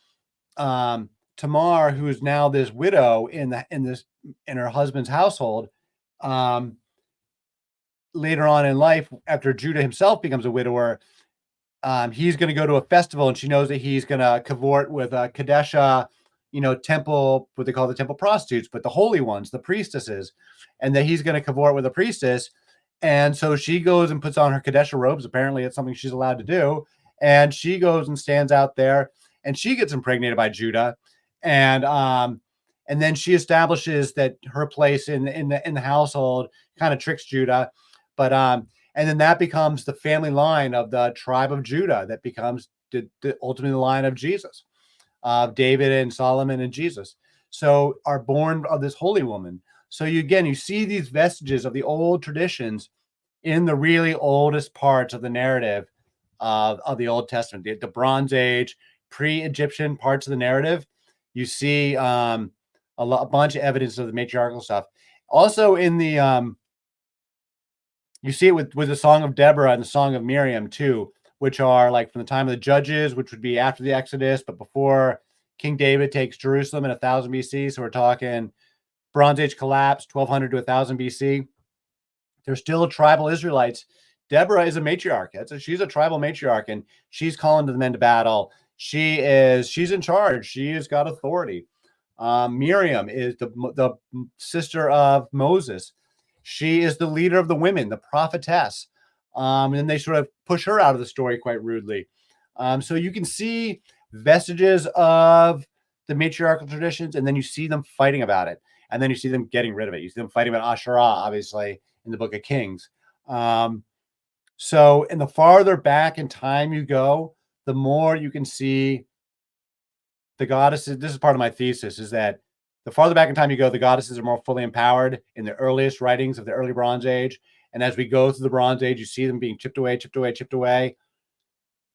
Tamar, who is now this widow in her husband's household, later on in life, after Judah himself becomes a widower, he's going to go to a festival, and she knows that he's going to cavort with Kadesha, temple, what they call the temple prostitutes, but the holy ones, the priestesses, and that he's going to cavort with a priestess. And so she goes and puts on her Kadesha robes. Apparently it's something she's allowed to do. And she goes and stands out there, and she gets impregnated by Judah. And then she establishes that her place in the household, kind of tricks Judah. But and then that becomes the family line of the tribe of Judah that becomes ultimately the line of Jesus, of David and Solomon and Jesus. So are born of this holy woman. So you see these vestiges of the old traditions in the really oldest parts of the narrative of the Old Testament, the Bronze Age, pre-Egyptian parts of the narrative. You see a bunch of evidence of the matriarchal stuff. Also in the you see it with the Song of Deborah and the Song of Miriam too, which are like from the time of the Judges, which would be after the Exodus, but before King David takes Jerusalem in 1000 BC. So we're talking Bronze Age collapse, 1200 to 1000 BC. They're still tribal Israelites. Deborah is a matriarch. She's a tribal matriarch, and she's calling to the men to battle. She's in charge. She has got authority. Miriam is the sister of Moses. She is the leader of the women, the prophetess. And they sort of push her out of the story quite rudely. So you can see vestiges of the matriarchal traditions, and then you see them fighting about it. And then you see them getting rid of it. You see them fighting about Asherah, obviously, in the Book of Kings. So, and the farther back in time you go, the more you can see the goddesses. This is part of my thesis, is that the farther back in time you go, the goddesses are more fully empowered in the earliest writings of the early Bronze Age. And as we go through the Bronze Age, you see them being chipped away, chipped away, chipped away.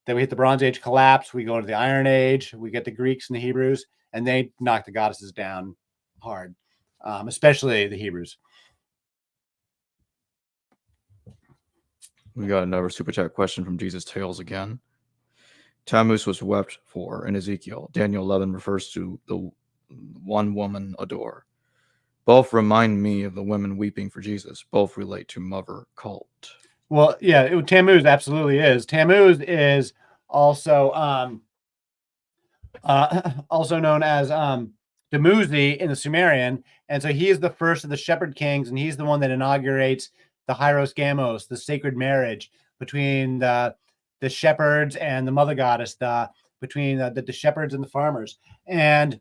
Then we hit the Bronze Age collapse. We go into the Iron Age. We get the Greeks and the Hebrews, and they knock the goddesses down hard, especially the Hebrews. We got another super chat question from Jesus Tales again. Tammuz was wept for in Ezekiel. Daniel 11 refers to the one woman Ador. Both remind me of the women weeping for Jesus. Both relate to mother cult. Well, yeah, Tammuz absolutely is. Tammuz is also also known as Dumuzi in the Sumerian, and so he is the first of the shepherd kings, and he's the one that inaugurates the Hieros Gamos, the sacred marriage between the shepherds and the mother goddess, between the shepherds and the farmers, and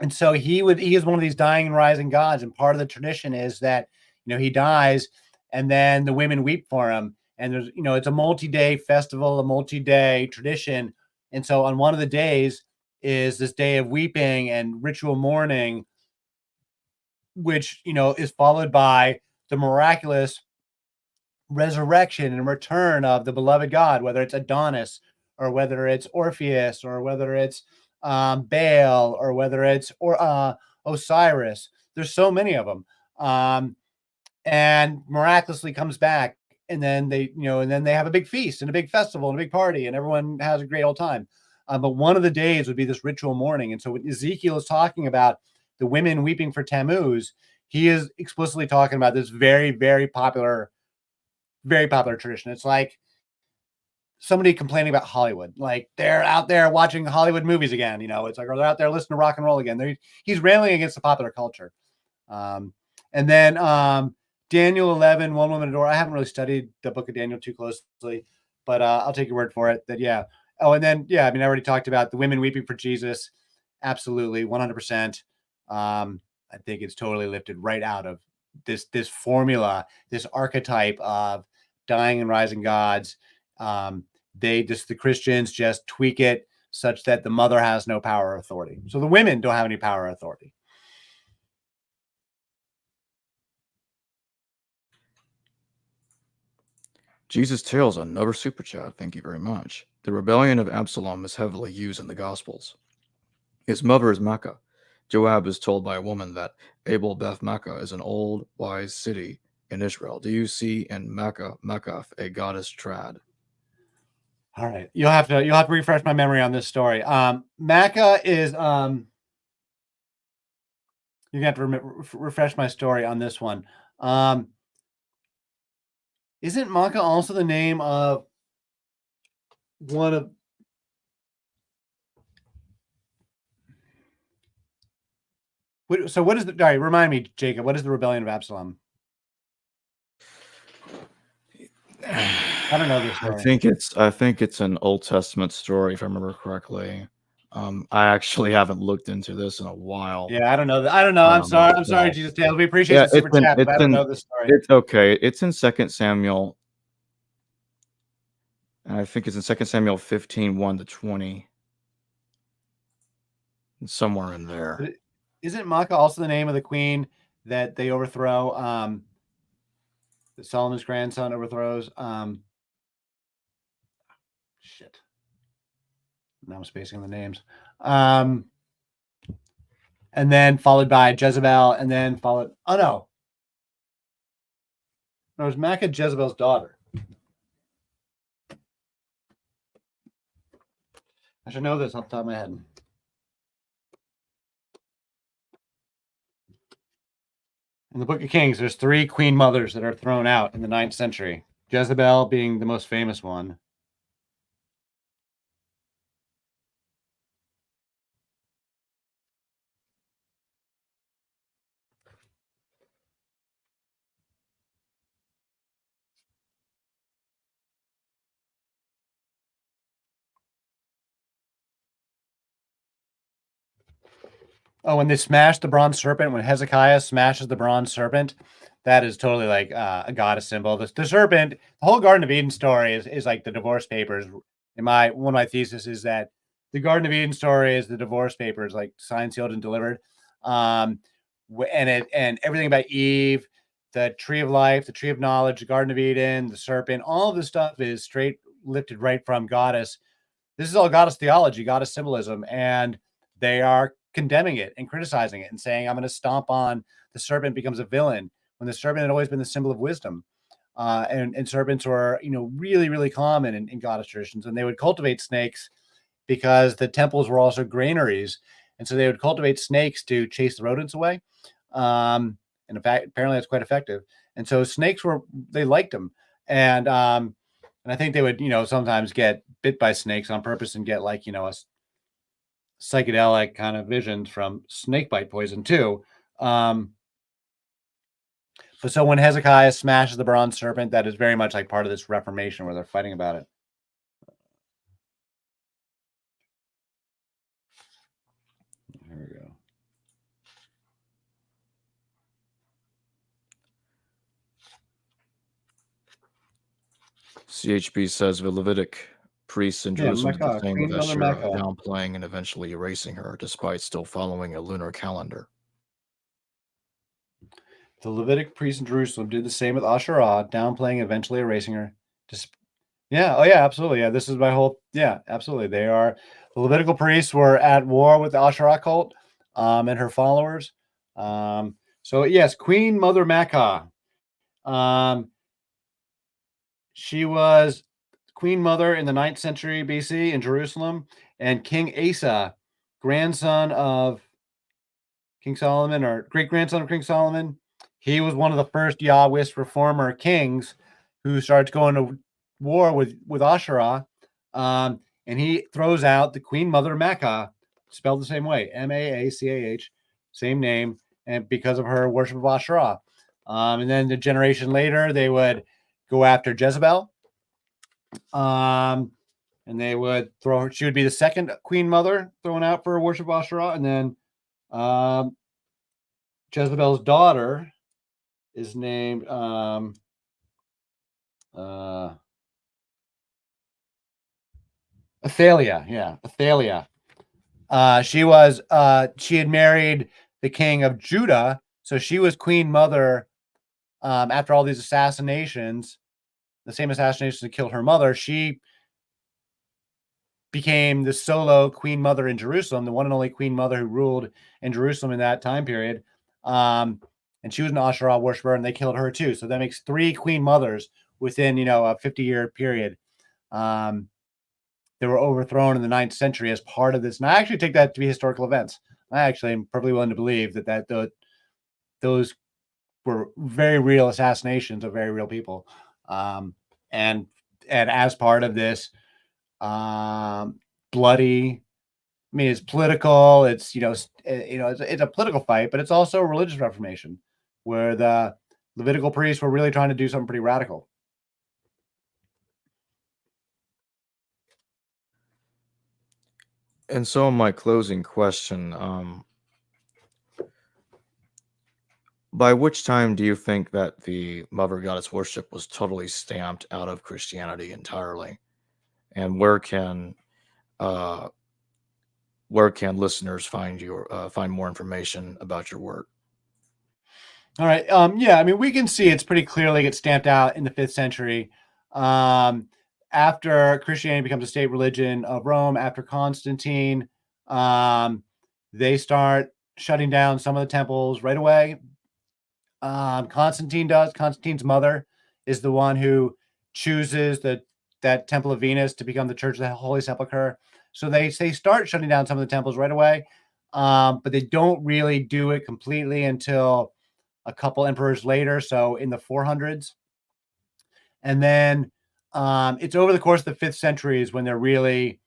so he is one of these dying and rising gods, and part of the tradition is that he dies, and then the women weep for him, and there's it's a multi-day festival, a multi-day tradition, and so on one of the days is this day of weeping and ritual mourning, which is followed by the miraculous resurrection and return of the beloved God, whether it's Adonis or whether it's Orpheus or whether it's Baal or whether it's Osiris. There's so many of them, and miraculously comes back, and then they have a big feast and a big festival and a big party, and everyone has a great old time. But one of the days would be this ritual mourning, and so when Ezekiel is talking about the women weeping for Tammuz, he is explicitly talking about this very, very popular tradition. It's like somebody complaining about Hollywood, like they're out there watching Hollywood movies again. It's like, or they're out there listening to rock and roll again. He's railing against the popular culture. And then Daniel 11, one woman Ador. I haven't really studied the book of Daniel too closely, but I'll take your word for it that, yeah. Oh, and then, yeah, I already talked about the women weeping for Jesus. Absolutely. 100%. I think it's totally lifted right out of this formula, this archetype of dying and rising gods. The Christians just tweak it such that the mother has no power or authority. So the women don't have any power or authority. Jesus Tales, another super chat. Thank you very much. The rebellion of Absalom is heavily used in the Gospels. His mother is Makkah. Joab is told by a woman that Abel Beth Makkah is an old, wise city in Israel. Do you see in Makkah a goddess trad? All right, you'll have to refresh my memory on this story. Makkah is you're gonna have to refresh my story on this one. Isn't Makkah also the name of one of? So what is the? All right, remind me, Jacob. What is the rebellion of Absalom? I don't know this story. I think it's an Old Testament story, if I remember correctly. I actually haven't looked into this in a while. Yeah, I don't know. I don't know. I'm sorry, Jesus Tales. We appreciate the super chat, but I don't know this story. It's okay. It's in 2 Samuel. And I think it's in 2 Samuel 15, 1-20. Somewhere in there. Isn't Makkah also the name of the queen that they overthrow. That Solomon's grandson overthrows. Shit. Now I'm spacing on the names. And then followed by Jezebel, and then followed. Oh no. No, it was Maacah, Jezebel's daughter. I should know this off the top of my head. In the Book of Kings, there's 3 queen mothers that are thrown out in the 9th century. Jezebel being the most famous one. Oh, when they smashed the bronze serpent, when Hezekiah smashes the bronze serpent, that is totally like a goddess symbol. The serpent, the whole Garden of Eden story is like the divorce papers. One of my thesis is that the Garden of Eden story is the divorce papers, like signed, sealed, and delivered. And everything about Eve, the tree of life, the tree of knowledge, the Garden of Eden, the serpent, all of this stuff is straight lifted right from goddess. This is all goddess theology, goddess symbolism, and they are condemning it and criticizing it and saying, I'm going to stomp on the serpent becomes a villain, when the serpent had always been the symbol of wisdom. And serpents were, really, really common in goddess traditions. And they would cultivate snakes because the temples were also granaries. And so they would cultivate snakes to chase the rodents away. And in fact, apparently that's quite effective. And so snakes they liked them. And I think they would, sometimes get bit by snakes on purpose and get like, a psychedelic kind of visions from snake bite poison too. But so when Hezekiah smashes the bronze serpent, that is very much like part of this Reformation where they're fighting about it. Here we go. CHP says the Levitic priests in Jerusalem did the same Queen with Mother Asherah, Maacah. downplaying and eventually erasing her, despite still following a lunar calendar. The Levitic priests in Jerusalem did the same with Asherah, downplaying, eventually erasing her. Yeah. Oh, yeah, absolutely. Yeah, this is my whole. Yeah, absolutely. The Levitical priests were at war with the Asherah cult and her followers. So yes, Queen Mother Maacah. She was Queen Mother in the 9th century BC in Jerusalem, and King Asa, grandson of King Solomon, or great grandson of King Solomon, he was one of the first Yahwist reformer kings who starts going to war with Asherah, and he throws out the Queen Mother Maacah, spelled the same way, Maacah, same name, and because of her worship of Asherah. And then the generation later, they would go after Jezebel, and they would throw her. She would be the second Queen Mother thrown out for worship of Asherah, and then Jezebel's daughter is named Athaliah. Yeah, Athaliah. She had married the king of Judah, so she was queen mother after all these assassinations, the same assassinations that killed her mother. She became the solo queen mother in Jerusalem, the one and only queen mother who ruled in Jerusalem in that time period. And she was an Asherah worshiper, and they killed her too. So that makes 3 queen mothers within, a 50-year period. They were overthrown in the 9th century as part of this. And I actually take that to be historical events. I actually am perfectly willing to believe that those were very real assassinations of very real people. And as part of this bloody, I mean, it's political. It's it's a political fight, but it's also a religious reformation where the Levitical priests were really trying to do something pretty radical. And so, my closing question: by which time do you think that the mother goddess worship was totally stamped out of Christianity entirely? And where can listeners find more information about your work? All right. Yeah, I mean, we can see it's pretty clearly gets stamped out in the 5th century. After Christianity becomes a state religion of Rome, after Constantine, they start shutting down some of the temples right away. Constantine's mother is the one who chooses that Temple of Venus to become the Church of the Holy Sepulchre. So they start shutting down some of the temples right away, but they don't really do it completely until a couple emperors later, so in the 400s. And then it's over the course of the 5th century is when they're really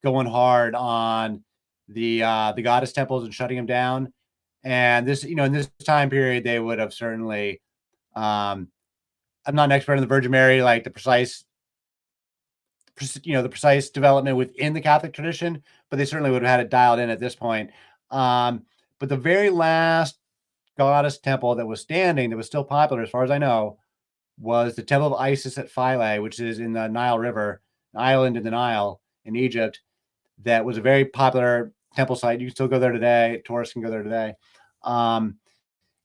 going hard on the goddess temples and shutting them down. And this, in this time period, they would have certainly. I'm not an expert on the Virgin Mary, like the precise development within the Catholic tradition, but they certainly would have had it dialed in at this point. But the very last goddess temple that was standing, that was still popular, as far as I know, was the Temple of Isis at Philae, which is in the Nile River, an island in the Nile in Egypt. That was a very popular temple site. You can still go there today. Tourists can go there today. And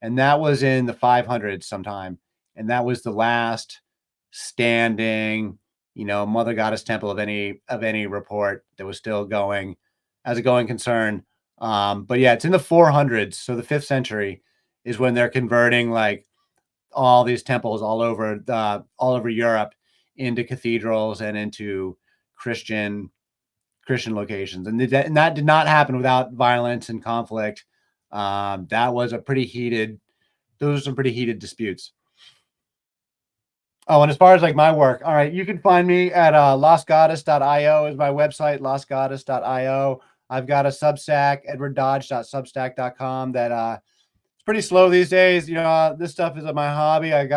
that was in the 500s sometime. And that was the last standing, mother goddess temple of any report that was still going as a going concern. But yeah, it's in the 400s. So the 5th century is when they're converting like all these temples all over Europe into cathedrals and into Christian locations. And that did not happen without violence and conflict. That was those are some pretty heated disputes. Oh, and as far as like my work, all right, you can find me at lostgoddess.io is my website, lostgoddess.io. I've got a Substack, edwarddodge.substack.com that it's pretty slow these days. This stuff is my hobby. I've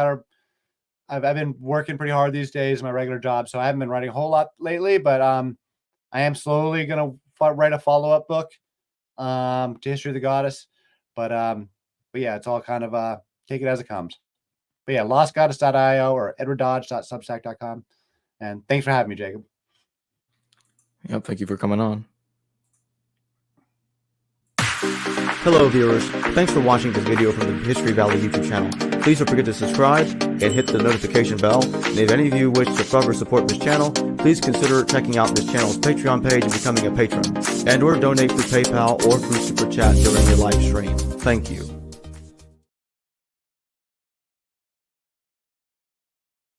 been working pretty hard these days, my regular job, so I haven't been writing a whole lot lately, but I am slowly going to write a follow-up book to History of the Goddess. But yeah, it's all kind of take it as it comes. But yeah, lostgoddess.io or edwarddodge.substack.com. And thanks for having me, Jacob. Yep, thank you for coming on. Hello viewers, thanks for watching this video from the History Valley YouTube channel. Please don't forget to subscribe and hit the notification bell. And if any of you wish to further support this channel, please consider checking out this channel's Patreon page and becoming a patron. And or donate through PayPal or through Super Chat during your live stream. Thank you.